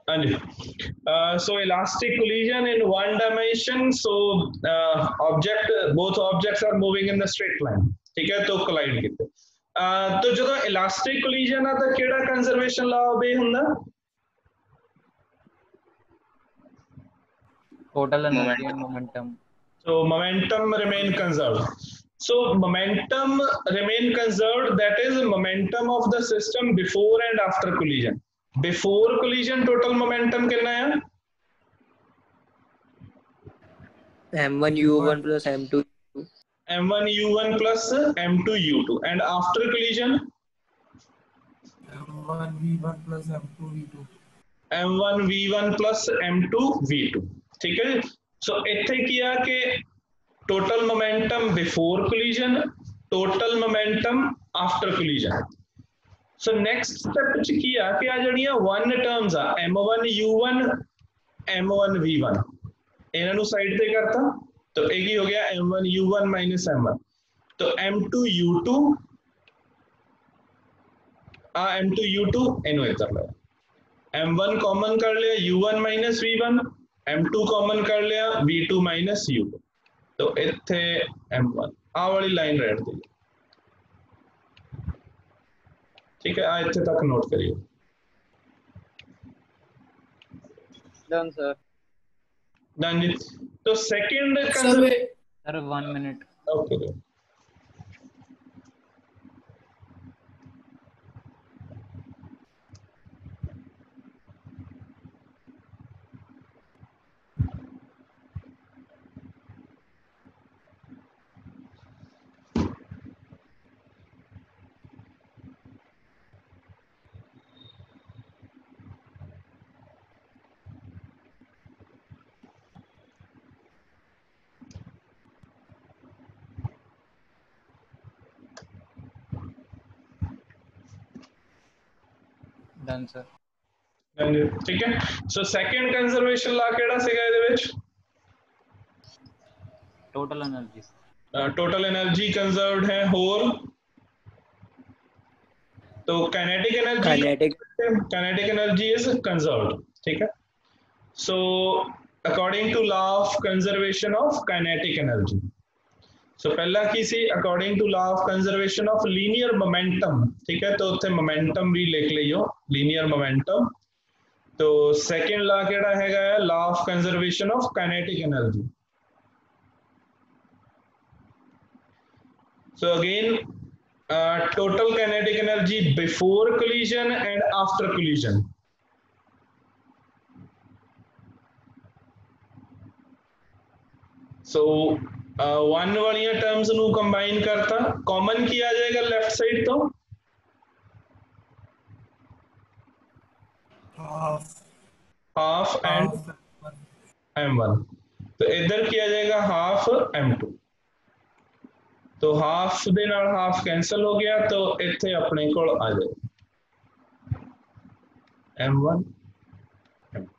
हाँ जी। So elastic collision in one dimension. So object, both objects are moving in the straight line. ठीक है, तो collide कीते। तो ਜਦੋਂ elastic collision ਆ ਤਾਂ ਕਿਹੜਾ conservation law obey ਹੁੰਦਾ? Total energy and momentum. So momentum remain conserved. So momentum remain conserved. That is momentum of the system before and after collision. Before collision total momentum कितना है? M1 U1 plus M2 M1 U1 plus M2 U2. And after collision? M1 V1 plus M2 V2. M1 V1 plus M2 V2. ठीक है, so इत्थे किया कि total momentum before collision, total momentum after collision. So next step च किया कि आ जड़ियां one terms आ M1 U1 M1 V1 इन्हां नू साइड पे करता तो एक ही हो गया M1 U1 minus M1 तो M2 U2 M2 U2 इन्हों इधर लगा M1 कॉमन कर लिया U1 minus V1 M2 common कर लिया V2 minus U2 तो इत्थे M1 आ वाली लाइन रह दी ठीक है, इत्थे तक नोट करिए। Done, sir. Done जी। तो second Sir, 1 minute. Okay Done, sir. ठीक है, सो सेकंड कंजर्वेशन लॉ केड़ा सीगा ਇਹਦੇ ਵਿੱਚ? Total energy. Total energy conserved है और तो काइनेटिक एनर्जी इज कंजर्व्ड। ठीक है, so according to law of conservation of kinetic energy, so पहला की सी according to law of conservation of linear momentum. ठीक है, तो उत्थे मोमेंटम भी लिख लियो लीनियर मोमेंटम। तो सेकंड लॉ केड़ा हैगा law of conservation of kinetic energy. So again, total kinetic energy before collision and after collision. So one वाली टर्म्स नू कंबाइन करता कॉमन किया जाएगा लेफ्ट साइड तो हाफ एंड M1 तो इधर किया जाएगा हाफ M2 तो हाफ दे नाल हाफ कैंसल हो गया तो इत्थे अपने कोल आ जाए M1 M2।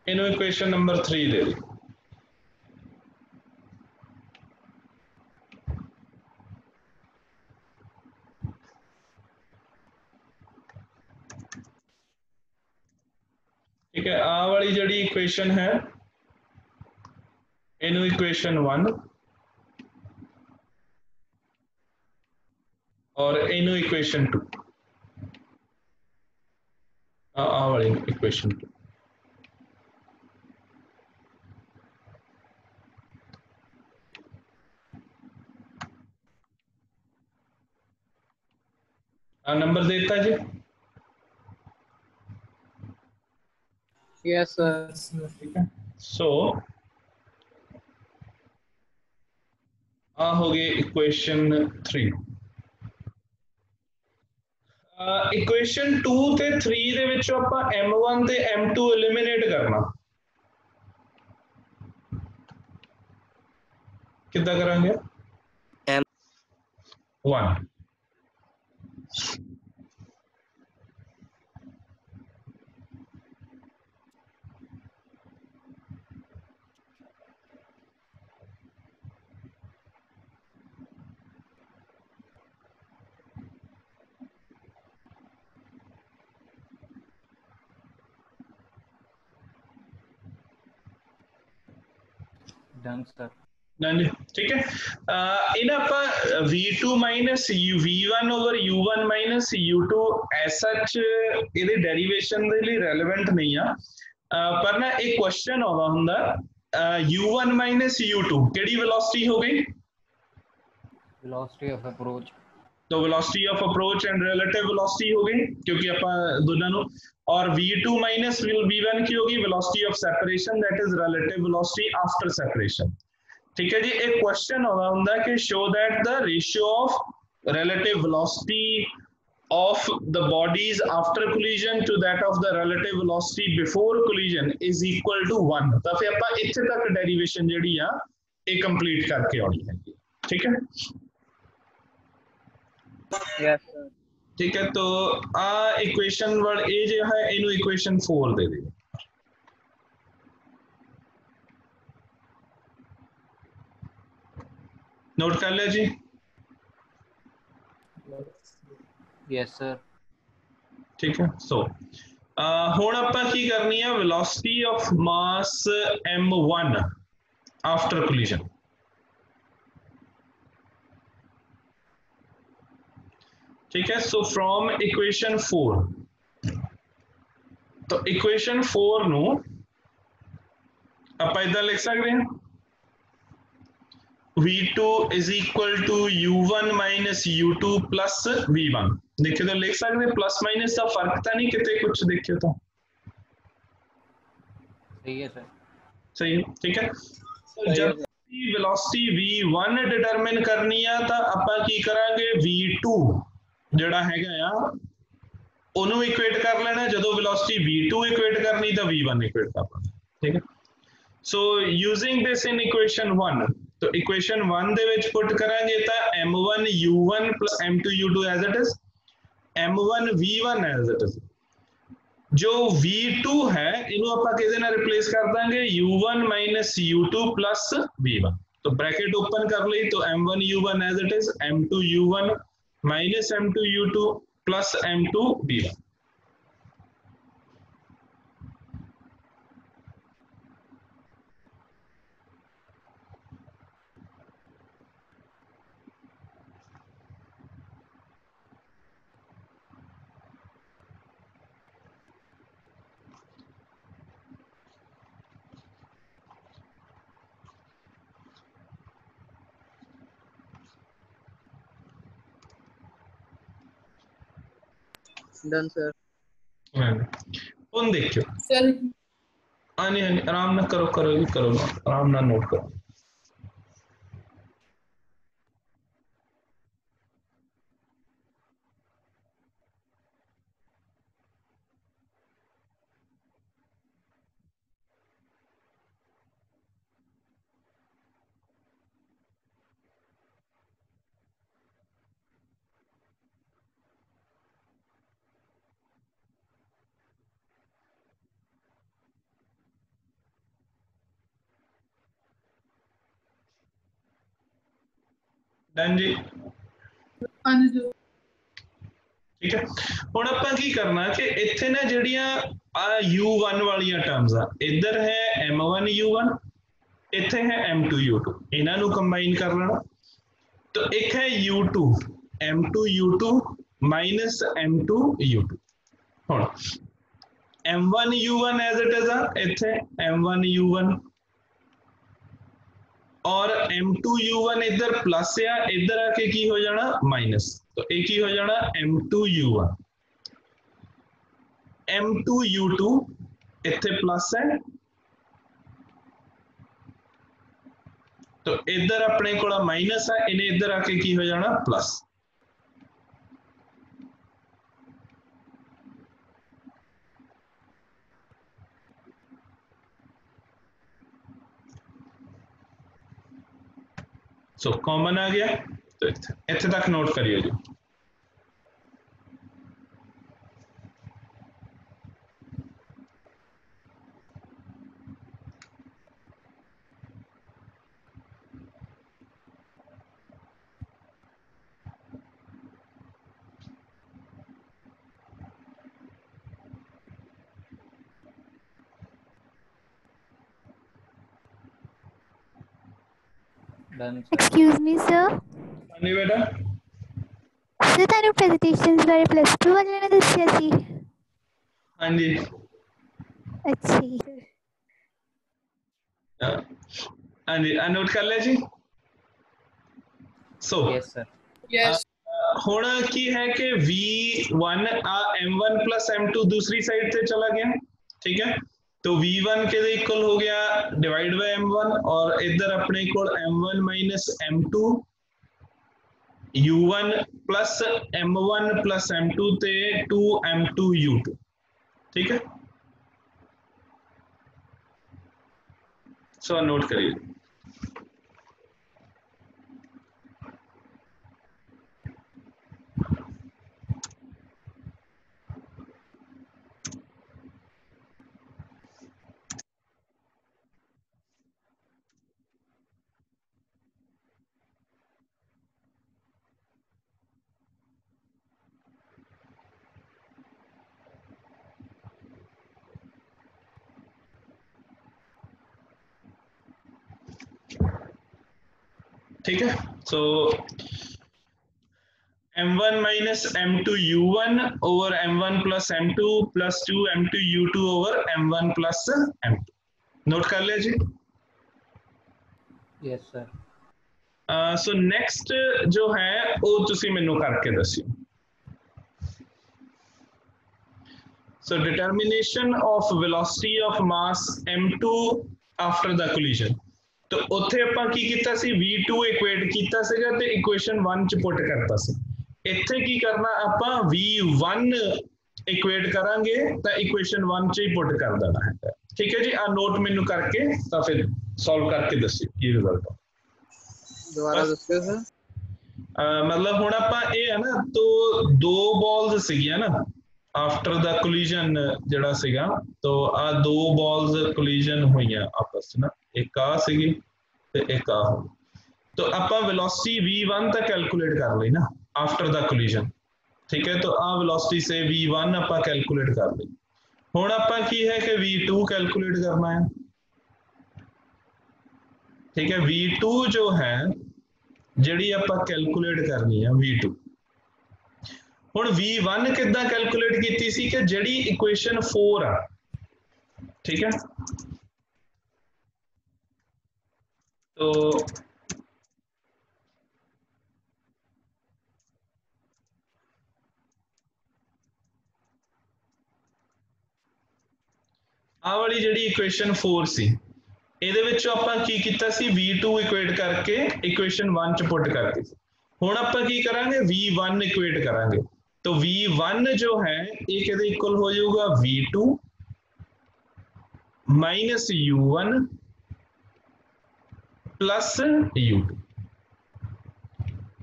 इन्हों इक्वेशन नंबर 3 दे दी। ठीक है, आ वाली जड़ी इक्वेशन है इनू इक्वेशन 1 और इनू इक्वेशन 2 आ वाली इक्वेशन 2 नंबर देता जी। Yes, sir. ठीक है, सो आ हो गई इक्वेशन 3। इक्वेशन 2 ते 3 दे विचों आपां M1 ते M2 एलिमिनेट करना किद्दां करांगे? M1 done sir. ठीक है ਇਹਨਾਂ ਆਪਾਂ v2 minus v1 over u1 minus u2 S ਸੱਚ ਇਹਦੇ ਡੈਰੀਵੇਸ਼ਨ ਦੇ ਲਈ ਰੈਲੇਵੈਂਟ ਨਹੀਂ ਆ ਪਰ ਨਾ ਇੱਕ ਕੁਐਸਚਨ ਆਉਂਦਾ ਹੁੰਦਾ u1 ਮਾਈਨਸ u2 ਕਿਹੜੀ ਵੈਲੋਸਿਟੀ ਹੋ ਗਈ वेलोसिटी ऑफ अप्रोच। तो velocity of approach and relative velocity हो गई क्योंकि ਆਪਾਂ ਦੋਨਾਂ ਨੂੰ और v2 माइनस v1 की होगी velocity of separation that is relative velocity after separation ठीक है जी एक क्वेश्चन आਉਂਦਾ ਹੁੰਦਾ कि show that the ratio of relative velocity of the bodies after collision to that of the relative velocity before collision is equal to 1 ਤਾਂ ਫਿਰ ਆਪਾਂ ਇੱਥੇ ਤੱਕ ਡੈਰੀਵੇਸ਼ਨ ਜਿਹੜੀ ਆ ਇਹ ਕੰਪਲੀਟ ਕਰਕੇ ਆਉਣੀ ਹੈ ठीक है यस सर। ठीक है तो आ इक्वेशन वर्ड ए जो है इनू इक्वेशन 4 दे दे नोट कर लिया जी यस सर। ठीक है सो हुण आपां की करनी है velocity of mass m1 after collision ठीक है सो फ्रॉम इक्वेशन 4 तो इक्वेशन 4 नु आप इधर लिख सकते हैं v2 is equal to u1 minus u2 plus v1 देखिए तो लिख सकते हैं प्लस माइनस का फर्क तो नहीं कितने कुछ देखिए तो सही है सर। सही है ठीक है तो जब वेलोसिटी v1 डिटरमिन करनी है तो ਆਪਾਂ ਕੀ ਕਰਾਂਗੇ v2 ਜਿਹੜਾ ਹੈਗਾ ਆ ਉਹਨੂੰ ਇਕੁਏਟ ਕਰ ਲੈਣਾ ਜਦੋਂ ਵੈਲੋਸਿਟੀ v2 ਇਕੁਏਟ ਕਰਨੀ ਤਾਂ v1 ਇਕੁਏਟ ਕਰਨਾ ਠੀਕ ਹੈ ਸੋ ਯੂਜ਼ਿੰਗ ਦਿਸ ਇਨ ਇਕੁਏਸ਼ਨ 1 तो इक्वेशन 1 ਦੇ ਵਿੱਚ ਪੁੱਟ ਕਰਾਂਗੇ ਤਾਂ m1 u1 m2 u2 as it is m1 v1 as it is जो v2 है ਇਹਨੂੰ ਆਪਾਂ ਕਿਹਦੇ ਨਾਲ ਰਿਪਲੇਸ ਕਰ ਦਾਂਗੇ u1 u2 v1 तो ब्रैकेट ओपन कर ली तो m1 u1 as it is m2 u1 minus m2 u2 plus m2 v1 done sir. उन देखियो सर हाँ नहीं आराम ना करो करो करो आराम ना नोट करो डन जी ठीक है ਹੁਣ ਆਪਾਂ ਕੀ ਕਰਨਾ ਕਿ ਇੱਥੇ ਨਾ ਜਿਹੜੀਆਂ ਆ u1 ਵਾਲੀਆਂ ਟਰਮਸ ਆ ਇੱਧਰ ਹੈ m1 u1 ਇੱਥੇ ਹੈ m2 u2 ਇਹਨਾਂ ਨੂੰ ਕੰਬਾਈਨ ਕਰ ਲੈਣਾ तो एक है u2 m2 u2 minus m2 u2 ਹੁਣ m1 u1 as it is ਆ ਇੱਥੇ m1 u1 और m2 u1 इधर प्लस या इधर आके की हो जाना माइनस तो एक ही हो जाना m2 u1 m2 u2 इथे प्लस है तो इधर अपने को माइनस है इन्हें इधर आके की हो जाना प्लस सो कॉमन आ गया तो इत्थे तक नोट करिए जी Done, sir. Excuse me, sir. हाँ जी बेटा Sir, ਤੁਹਾਨੂੰ presentations ਬਾਰੇ plus 2 ਵਾਲਿਆਂ ਨੇ ਦੱਸਿਆ ਸੀ। हाँ जी ਅੱਛਾ ਜੀ। हाँ जी नोट कर लिया जी सो Yes, sir. Yes. ਹੁਣ ਕੀ ਹੈ ਕਿ V1 ਆ M1 plus M2 दूसरी साइड पे चला गया ठीक है तो V1 के इक्वल हो गया डिवाइड बाय M1 और इधर अपने को M1 minus M2 U1 plus M1 plus M2 ते 2M2 U2 ठीक है सो नोट करिए ठीक है सो M1 minus M2 U1 over M1 plus M2 plus 2 M2 U2 over M1 plus M2 note कर लिया जी Yes, sir. सो नेक्स्ट जो है वो तुसी मैनू करके दसियो so determination of velocity of mass m2 after the collision तो ਉੱਥੇ ਆਪਾਂ ਕੀ ਕੀਤਾ ਸੀ v2 ਇਕੁਏਟ ਕੀਤਾ ਸੀਗਾ ਤੇ ਇਕੁਏਸ਼ਨ 1 ਚ ਪੁੱਟ ਕਰਤਾ ਸੀ ਇੱਥੇ ਕੀ ਕਰਨਾ ਆਪਾਂ v1 ਇਕੁਏਟ ਕਰਾਂਗੇ ਤਾਂ ਇਕੁਏਸ਼ਨ 1 ਚ ਹੀ ਪੁੱਟ ਕਰ ਦੇਣਾ ਹੈ ਠੀਕ ਹੈ ਜੀ ਆ ਨੋਟ ਮੈਨੂੰ ਕਰਕੇ ਤਾਂ ਫਿਰ ਸੋਲਵ ਕਰਕੇ ਦੱਸਿਓ ਕੀ ਰਿਜ਼ਲਟ ਆ ਦੁਬਾਰਾ ਦੱਸਿਓ ਸਰ मतलब हुण आपां ये है ना तो दो बॉल्स सीगियां ना आफ्टर द कोलिजन जिहड़ा सीगा तो आ दो बॉल्स कोलिजन होईयां आपस च ना एक आ सीगी ते एक आ तो आपां वेलोसिटी v1 तक कैलकुलेट कर लई ना आफ्टर द कोलिजन ठीक है तो आ वेलोसिटी से v1 आपां कैलकुलेट कर लई हुण आपां की है कि v2 कैलकुलेट करना है ठीक है v2 जो है ਜਿਹੜੀ ਆਪਾਂ ਕੈਲਕੂਲੇਟ ਕਰਨੀ ਆ V2 ਹੁਣ V1 ਕਿੱਦਾਂ ਕੈਲਕੂਲੇਟ ਕੀਤੀ ਸੀ ਕਿ ਜਿਹੜੀ ਇਕੁਏਸ਼ਨ 4 ਆ ਠੀਕ ਹੈ ਤੋ ਆਹ ਵਾਲੀ ਜਿਹੜੀ ਇਕੁਏਸ਼ਨ 4 ਸੀ ਇਹਦੇ ਵਿੱਚ ਆਪਾਂ ਕੀ ਕੀਤਾ ਸੀ V2 ਇਕੁਏਟ ਕਰਕੇ ਇਕੁਏਸ਼ਨ 1 ਚ ਪੁੱਟ ਕਰਤੀ ਹੁਣ ਆਪਾਂ ਕੀ ਕਰਾਂਗੇ V1 ਇਕੁਏਟ ਕਰਾਂਗੇ तो V1 जो है ये किहदे इक्वल हो जाऊगा V2 minus U1 plus U2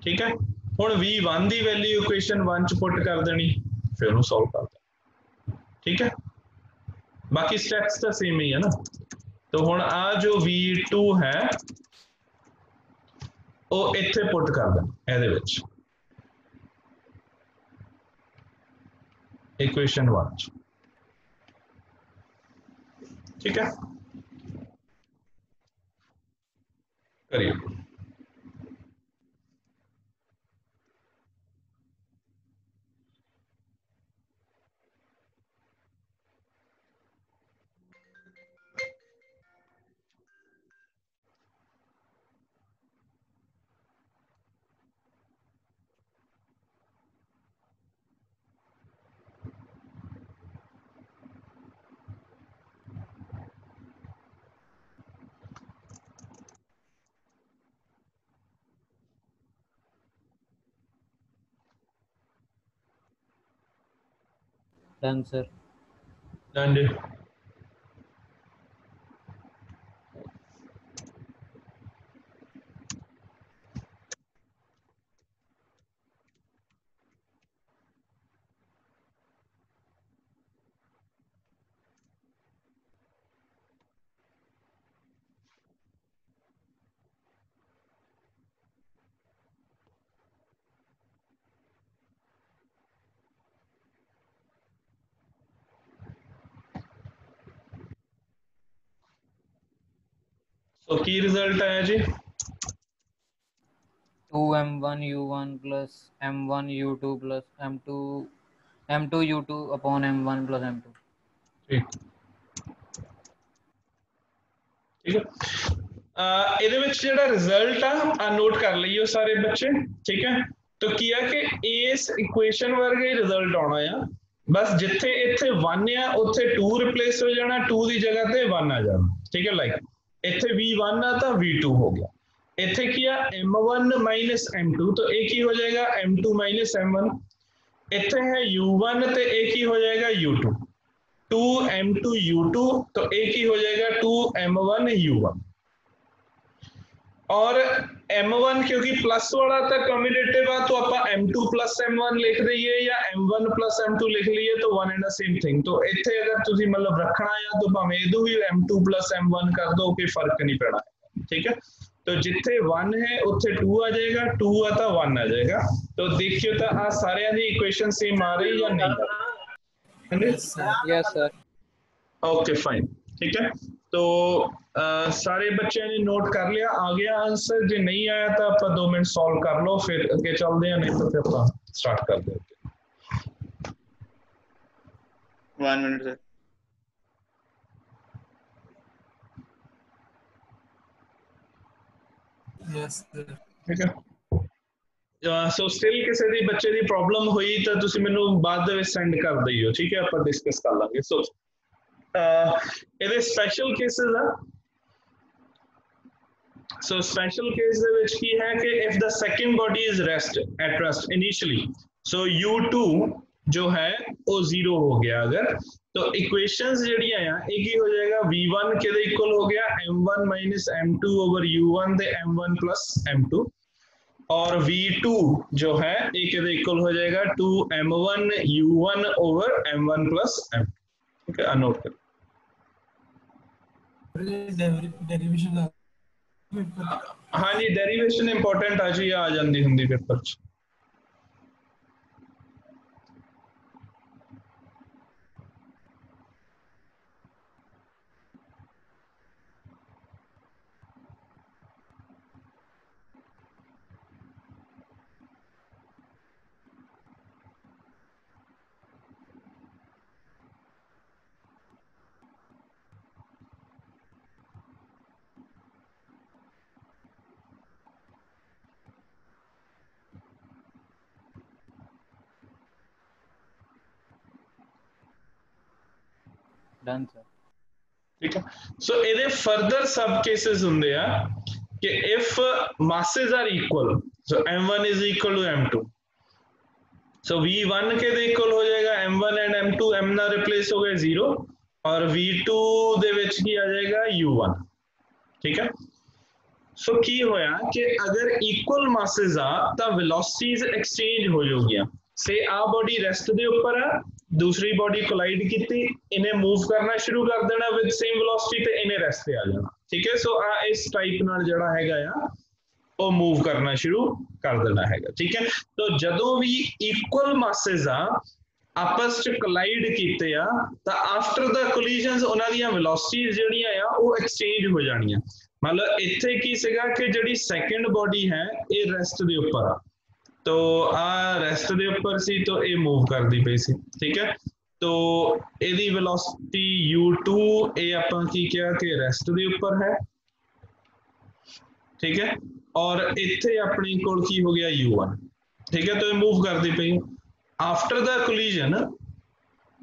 ठीक है हुण V1 की वैल्यू इक्वेशन 1 च पुट कर देनी फिर उन्होंने सॉल्व कर देना ठीक है बाकी स्टेप्स तो सेम ही है ना तो हुण आ जो V2 है वो इत्थे पुट कर देना इहदे विच इक्वेशन 1 ठीक है करिए Done, sir. Done. तो की रिजल्ट आया जी 2m1 u1 plus m1 u2 plus m2 u2 upon m1 plus m2। ठीक है। ਇਹਦੇ ਵਿੱਚ ਜਿਹੜਾ ਰਿਜ਼ਲਟ ਆ ਨੋਟ ਕਰ ਲਈਓ ਸਾਰੇ ਬੱਚੇ, ਠੀਕ ਹੈ। ਤਾਂ ਕੀ ਆ ਕਿ ਇਸ ਇਕੁਏਸ਼ਨ ਵਰਗਾ ਹੀ ਰਿਜ਼ਲਟ ਆਉਣਾ ਆ, ਬਸ ਜਿੱਥੇ ਇੱਥੇ 1 ਆ ਉੱਥੇ 2 ਰਿਪਲੇਸ ਹੋ ਜਾਣਾ, 2 ਦੀ ਜਗ੍ਹਾ ਤੇ 1 ਆ ਜਾਣਾ, ਠੀਕ ਹੈ। ਲਾਈਕ ਇੱਥੇ v1 ਆ ਤਾਂ v2 ਹੋ ਗਿਆ। ਇੱਥੇ ਕੀ ਆ m1 ਮਾਈਨਸ m2, ਤਾਂ ਇਹ ਕੀ ਹੋ ਜਾਏਗਾ m2 ਮਾਈਨਸ m1। ਇੱਥੇ ਹੈ u1 ਤੇ ਇਹ ਕੀ ਹੋ ਜਾਏਗਾ u2, 2m2 u2, तो एक ही हो जाएगा 2m1 u1। और m1 क्योंकि प्लस वाला था कम्यूटेटिव है, तो आप m2 प्लस m1 लिख दईए या m1 प्लस m2 लिख लीए, तो one and the same thing. तो इत्थे अगर तुसी मतलब रखना है तो भावें इदू भी m2 प्लस m1 कर दो, कोई फर्क नहीं पड़ना, ठीक है। तो जिथे 1 है उत्थे 2 आ जाएगा, 2 आ तो 1 आ जाएगा। तो देखियो तो आ सारे दी इक्वेशन सेम आ रही या नहीं? Yes, sir. ओके फाइन, ठीक है। तो सारे बच्चे ने नोट कर लिया, आ गया आंसर? जो नहीं आया तो आप 2 मिनट सॉल्व कर लो, फिर अगे चलते हैं, नहीं तो फिर आप स्टार्ट कर देते। 1 minute, sir. Yes, sir. ठीक है। सो स्टिल किसी दी बच्चे दी प्रॉब्लम हुई तो तुसी मैनू बाद दे विच सेंड कर दईओ, ठीक है। आप डिस्कस कर लांगे। सो ਇਹਦੇ स्पेशल केसेस आ। सो स्पेशल केस दे विच की है कि if the second body is at rest initially, so u2 जो है वो 0 हो गया अगर, तो इक्वेशंस ਜਿਹੜੀਆਂ ਆ ਇਹ ਕੀ ਹੋ ਜਾਏਗਾ v1 ਕਿਹਦੇ ਇਕੁਅਲ ਹੋ ਗਿਆ m1 minus m2 over u1 ਦੇ m1 plus m2, और v2 जो है ये किधर इक्वल हो जाएगा 2m1 u1 over m1 plus m2, ठीक है। नोट कर Derivation हाँ जी, डेरिवेशन इंपॉर्टेंट आ जी, आ जाती हुंदी पेपर च। Done sir. ठीक है। सो ਇਹਦੇ फर्दर सब केसेस ਹੁੰਦੇ ਆ कि if masses are equal, so m1 is equal to m2, so v1 के दे इक्वल हो जाएगा m1 and m2, m ना रिप्लेस हो गए 0, और v2 दे विच की आ जाएगा u1, ठीक है। सो की होया कि अगर इक्वल मासेस आ तो वेलोसिटीज एक्सचेंज हो जाऊगियां। से आ बॉडी रेस्ट दे ऊपर आ, दूसरी बॉडी कोलाइड कीती, इन्हें मूव करना शुरू कर देना विद सेम वेलोसिटी ते इन्हें रेस्ट पे आ जाना, ठीक है। सो आ इस टाइप नाल जिहड़ा हैगा आ वो मूव करना शुरू कर देना हैगा, ठीक है। तो जदों भी इक्वल मासेस आ आपस च कोलाइड कीते आ तो आफ्टर द कोलिजन्स उन्हां दीयां वेलोसिटीज जिहड़ियां आ वो एक्सचेंज हो जाणियां। मतलब इत्थे की सीगा कि जिहड़ी सेकंड बॉडी है ये रेस्ट दे ऊपर आ, तो आ रेस्ट दे ऊपर सी तो ये मूव करदी पई सी, ठीक है। तो ਇਹਦੀ वेलोसिटी u2 ये ਆਪਾਂ ਕੀ किया कि रेस्ट दे ऊपर है, ठीक है। और इत्थे अपने कोल की हो गया u1, ठीक है। तो ये मूव करदी पई आफ्टर द कोलिजन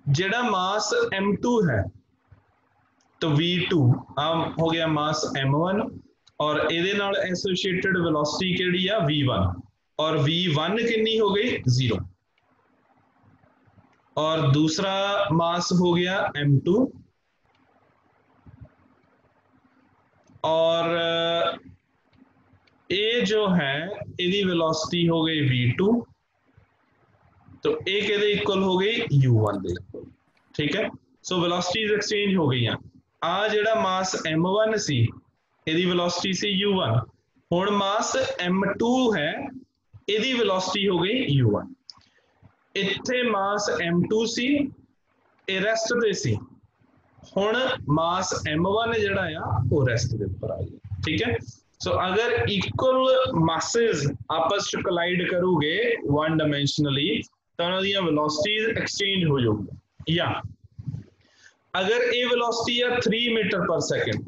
जेड़ा मास m2 है, तो v2 हो गया मास m1, और ਇਹਦੇ ਨਾਲ एसोसिएटेड वेलोसिटी ਕਿਹੜੀ ਆ v1, और v1 कितनी हो गई 0, और दूसरा मास हो गया m2, और ये जो है ਇਹਦੀ वेलोसिटी हो गई v2, तो ये किहदे इक्वल हो गई u1 दे इक्वल, ठीक है। सो वेलोसिटीज एक्सचेंज हो गई। आ जिहड़ा मास m1 सी ਇਹਦੀ वेलोसिटी सी u1, हुण मास m2 है ਇਹਦੀ वेलोसिटी हो गई u1। ਇੱਥੇ मास m2 सी ਇਹ रेस्ट ਤੇ ਸੀ, ਹੁਣ मास m1 ਜਿਹੜਾ ਆ ਉਹ रेस्ट ਦੇ ਉੱਪਰ ਆ ਗਿਆ, ठीक है। सो अगर इक्वल मासेस आपस च कोलाइड करूगे वन डायमेंशनली तो उन्हां दी वेलोसिटीज एक्सचेंज हो जाऊगी। या अगर ये वेलोसिटी है 3 मीटर पर सेकेंड,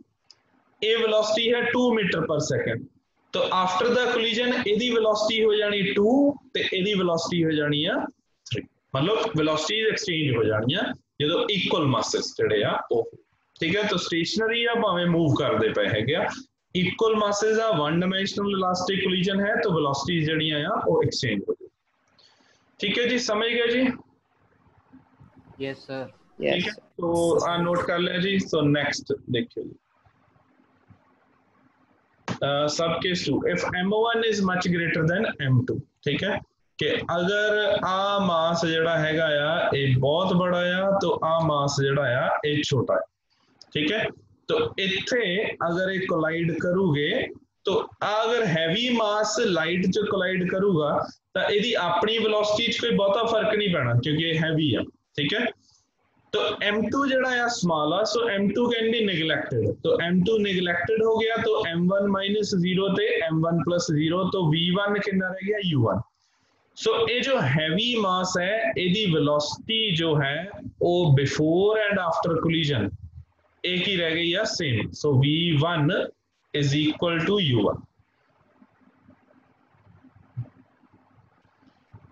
ये वेलोसिटी है 2 मीटर पर सेकेंड, तो आफ्टर द कोलिजन इहदी वेलोसिटी हो जानी 2 ते इहदी वेलोसिटी हो जानी है 3, मतलब वेलोसिटीज एक्सचेंज हो जानी जो इक्वल मासेस जिहड़े आ ओह। ठीक है, तो स्टेशनरी आ भावें मूव करते पे है, इक्वल मासेस आ वन डायमेंशनल इलास्टिक कोलिजन है तो वेलोसिटीज जिहड़ियां आ वो एक्सचेंज हो जाए। ठीक है जी, समझ गए जी? Yes sir. ठीक है, तो आ नोट कर लिया जी। सो नेक्स्ट देखियो जी, सब case 2 if m1 is much greater than m2। ठीक है, कि अगर आ मास जिहड़ा हैगा आ ये बहुत बड़ा आ तो आ मास जिहड़ा आ ये छोटा है। ठीक है, तो इत्थे अगर ये कोलाइड करूगे तो अगर हैवी मास लाइट च कोलाइड करूगा तो यदि अपनी वेलोसिटी च कोई बहुता फर्क नहीं पैना क्योंकि ये हैवी है। ठीक है, तो m2 जिहड़ा आ स्मॉल आ, so m2 can be neglected, तो m2 निगलेक्टेड हो गया तो m1 माइनस 0 ते m1 प्लस 0, तो v1 कितना रह गया u1। सो ये जो हैवी मास है यदि वेलोसिटी जो है वो बिफोर एंड आफ्टर कोलिजन एक ही रह गई है same, so v1 is equal to u1।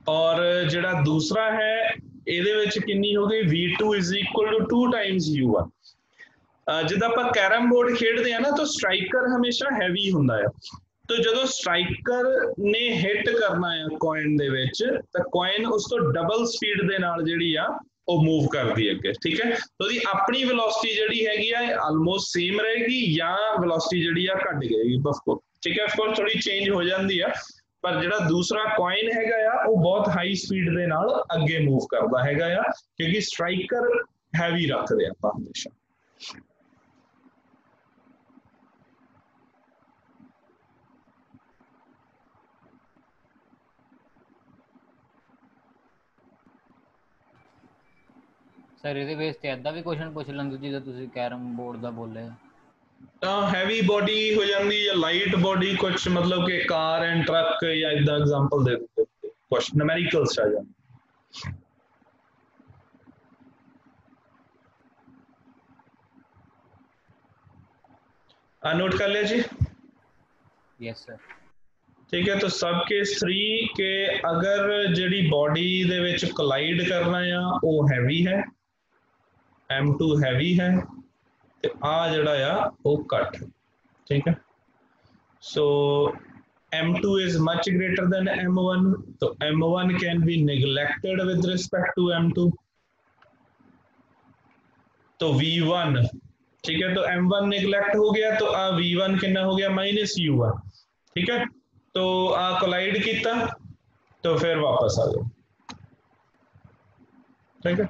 और जिहड़ा दूसरा है ਇਹਦੇ ਵਿੱਚ किन्नी हो गई v2 is equal to 2 times u1। जिद्दां आपां कैरम बोर्ड खेडदे आ ना तो स्ट्राइकर हमेशा हैवी हुंदा है, तो जदों स्ट्राइकर ने हिट करना है कॉइन दे विच तो कॉइन उस तो डबल स्पीड दे नाल जिहड़ी आ वो मूव करदी है अगे। ठीक है, तो दी अपनी वेलोसिटी जिहड़ी हैगी आ आलमोस्ट सेम रहेगी या वेलोसिटी जिहड़ी आ घट जाएगी ऑफकोर्स। ठीक है, ऑफकोर्स थोड़ी चेंज हो जाती है, पर जिहड़ा दूसरा कॉइन हैगा आ वो बहुत हाई स्पीड दे नाल अगे मूव करदा हैगा आ क्योंकि स्ट्राइकर हैवी रखदे आपां हमेशा। सर ਇਹਦੇ ਬੇਸ ਤੇ ਐਦਾਂ ਵੀ ਕੁਐਸਚਨ ਪੁੱਛ ਲੈਂਦੇ ਜਿੱਦਾਂ ਤੁਸੀਂ ਕੈਰਮ ਬੋਰਡ ਦਾ ਬੋਲੇ हैवी बॉडी हो जाती या लाइट बॉडी कुछ मतलब कि कार एंड ट्रक या इदा एग्जांपल दे देते कुछ न्यूमेरिकल्स आ जाते। नोट कर लिया जी? Yes sir. ठीक है, तो सब केस 3 के अगर जिहड़ी बॉडी दे विच कोलाइड करना आ वो हैवी है, m2 हैवी है, ते आ जिहड़ा आ वो घट है। ठीक है, सो m2 is much greater than m1, तो m1 can be neglected with respect to m2, तो v1। ठीक है, तो m1 नेगलेक्ट हो गया तो आ v1 कितना हो गया माइनस u1। ठीक है, तो आ कोलाइड किया तो फिर वापस आ जाओ। ठीक है।